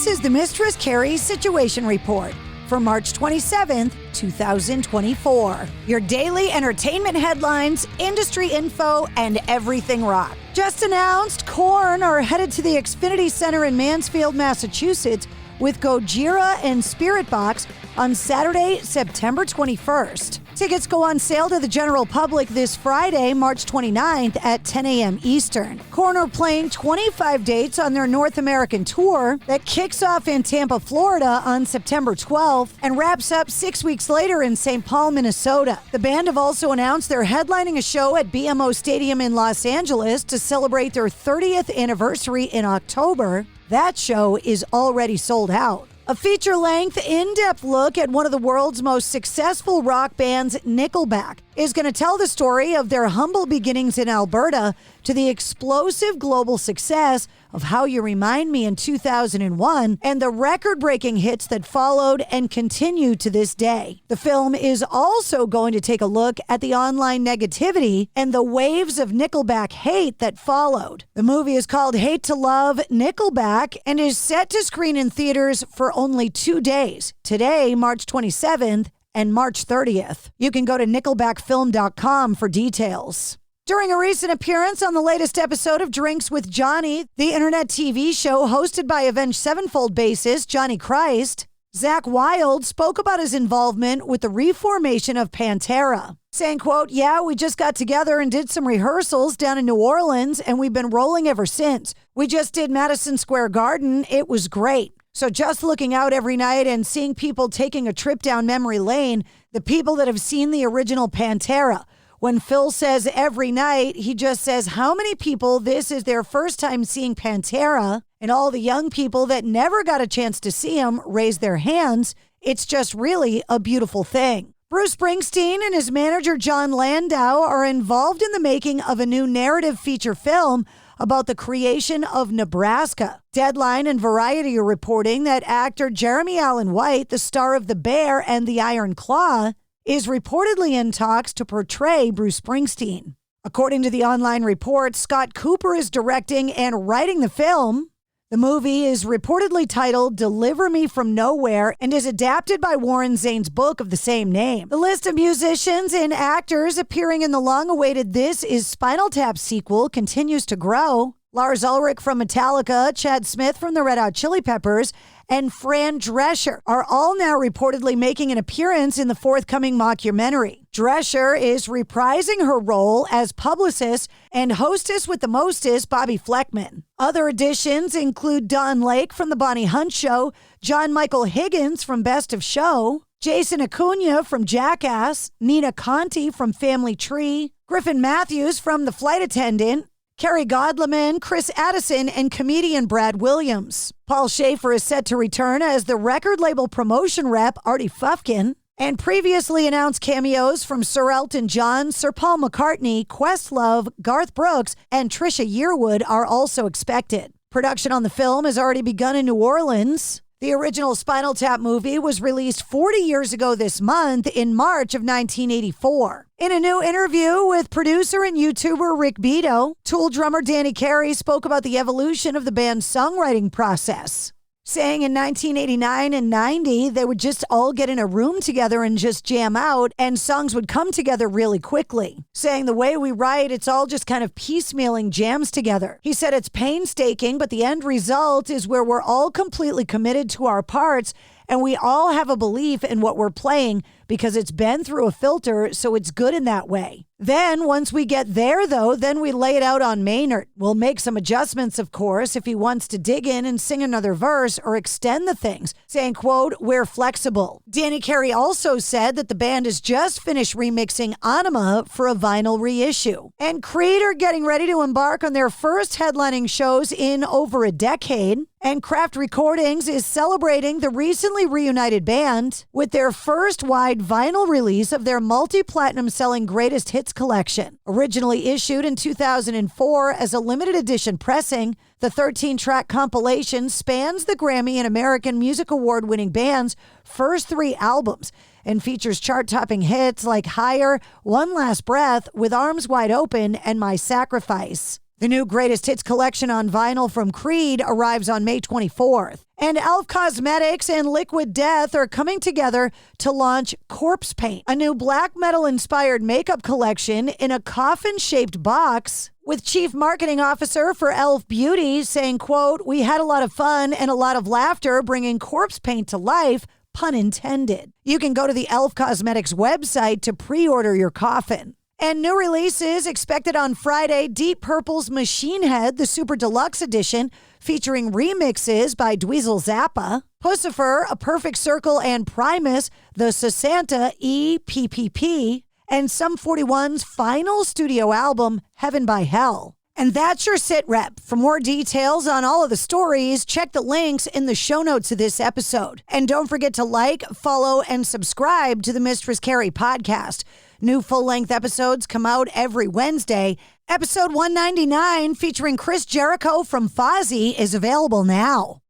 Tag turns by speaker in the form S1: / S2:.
S1: This is the Mistress Carrie Situation Report for March 27th, 2024. Your daily entertainment headlines, industry info, and everything rock. Just announced, Korn are headed to the Xfinity Center in Mansfield, Massachusetts with Gojira and Spirit Box on Saturday, September 21st. Tickets go on sale to the general public this Friday, March 29th at 10 a.m. Eastern. Korn are playing 25 dates on their North American tour that kicks off in Tampa, Florida on September 12th and wraps up 6 weeks later in St. Paul, Minnesota. The band have also announced they're headlining a show at BMO Stadium in Los Angeles to celebrate their 30th anniversary in October. That show is already sold out. A feature-length, in-depth look at one of the world's most successful rock bands, Nickelback, is going to tell the story of their humble beginnings in Alberta to the explosive global success of How You Remind Me in 2001 and the record-breaking hits that followed and continue to this day. The film is also going to take a look at the online negativity and the waves of Nickelback hate that followed. The movie is called Hate to Love Nickelback and is set to screen in theaters for only 2 days, today, March 27th, and March 30th. You can go to nickelbackfilm.com for details. During a recent appearance on the latest episode of Drinks with Johnny, the internet TV show hosted by Avenged Sevenfold bassist Johnny Christ, Zakk Wylde spoke about his involvement with the reformation of Pantera, saying, quote, "Yeah, we just got together and did some rehearsals down in New Orleans, and we've been rolling ever since. We just did Madison Square Garden. It was great. So just looking out every night and seeing people taking a trip down memory lane, the people that have seen the original Pantera. When Phil says every night, he just says how many people this is their first time seeing Pantera, and all the young people that never got a chance to see him raise their hands. It's just really a beautiful thing." Bruce Springsteen and his manager John Landau are involved in the making of a new narrative feature film about the creation of Nebraska. Deadline and Variety are reporting that actor Jeremy Allen White, the star of The Bear and The Iron Claw, is reportedly in talks to portray Bruce Springsteen. According to the online report, Scott Cooper is directing and writing the film. The movie is reportedly titled Deliver Me From Nowhere and is adapted by Warren Zane's book of the same name. The list of musicians and actors appearing in the long-awaited This Is Spinal Tap sequel continues to grow. Lars Ulrich from Metallica, Chad Smith from the Red Hot Chili Peppers, and Fran Drescher are all now reportedly making an appearance in the forthcoming mockumentary. Drescher is reprising her role as publicist and hostess with the mostest, Bobby Fleckman. Other additions include Don Lake from The Bonnie Hunt Show, John Michael Higgins from Best of Show, Jason Acuna from Jackass, Nina Conti from Family Tree, Griffin Matthews from The Flight Attendant, Kerry Godleman, Chris Addison, and comedian Brad Williams. Paul Schaefer is set to return as the record label promotion rep Artie Fufkin, and previously announced cameos from Sir Elton John, Sir Paul McCartney, Questlove, Garth Brooks, and Trisha Yearwood are also expected. Production on the film has already begun in New Orleans. The original Spinal Tap movie was released 40 years ago this month in March of 1984. In a new interview with producer and YouTuber Rick Beato, Tool drummer Danny Carey spoke about the evolution of the band's songwriting process, saying in 1989 and 90, they would just all get in a room together and just jam out, and songs would come together really quickly. Saying the way we write, it's all just kind of piecemealing jams together. He said it's painstaking, but the end result is where we're all completely committed to our parts, and we all have a belief in what we're playing because it's been through a filter, so it's good in that way. Then, once we get there, though, then we lay it out on Maynard. We'll make some adjustments, of course, if he wants to dig in and sing another verse or extend the things, saying, quote, "We're flexible." Danny Carey also said that the band has just finished remixing Anima for a vinyl reissue. And Creed are getting ready to embark on their first headlining shows in over a decade. And Kraft Recordings is celebrating the recently reunited band with their first wide vinyl release of their multi-platinum selling greatest hits collection. Originally issued in 2004 as a limited edition pressing, the 13-track compilation spans the Grammy and American Music Award-winning band's first 3 albums and features chart-topping hits like Higher, One Last Breath, With Arms Wide Open, and My Sacrifice. The new Greatest Hits collection on vinyl from Creed arrives on May 24th. And e.l.f. Cosmetics and Liquid Death are coming together to launch Corpse Paint, a new black metal-inspired makeup collection in a coffin-shaped box, with Chief Marketing Officer for e.l.f. Beauty saying, quote, "We had a lot of fun and a lot of laughter bringing Corpse Paint to life, pun intended." You can go to the e.l.f. Cosmetics website to pre-order your coffin. And new releases expected on Friday: Deep Purple's Machine Head, the Super Deluxe Edition, featuring remixes by Dweezil Zappa; Pussifer, A Perfect Circle, and Primus, the Sasanta EPPP; and Sum 41's final studio album, Heaven by Hell. And that's your sit rep. For more details on all of the stories, check the links in the show notes of this episode. And don't forget to like, follow, and subscribe to the Mistress Carrie Podcast. New full-length episodes come out every Wednesday. Episode 199, featuring Chris Jericho from Fozzy, is available now.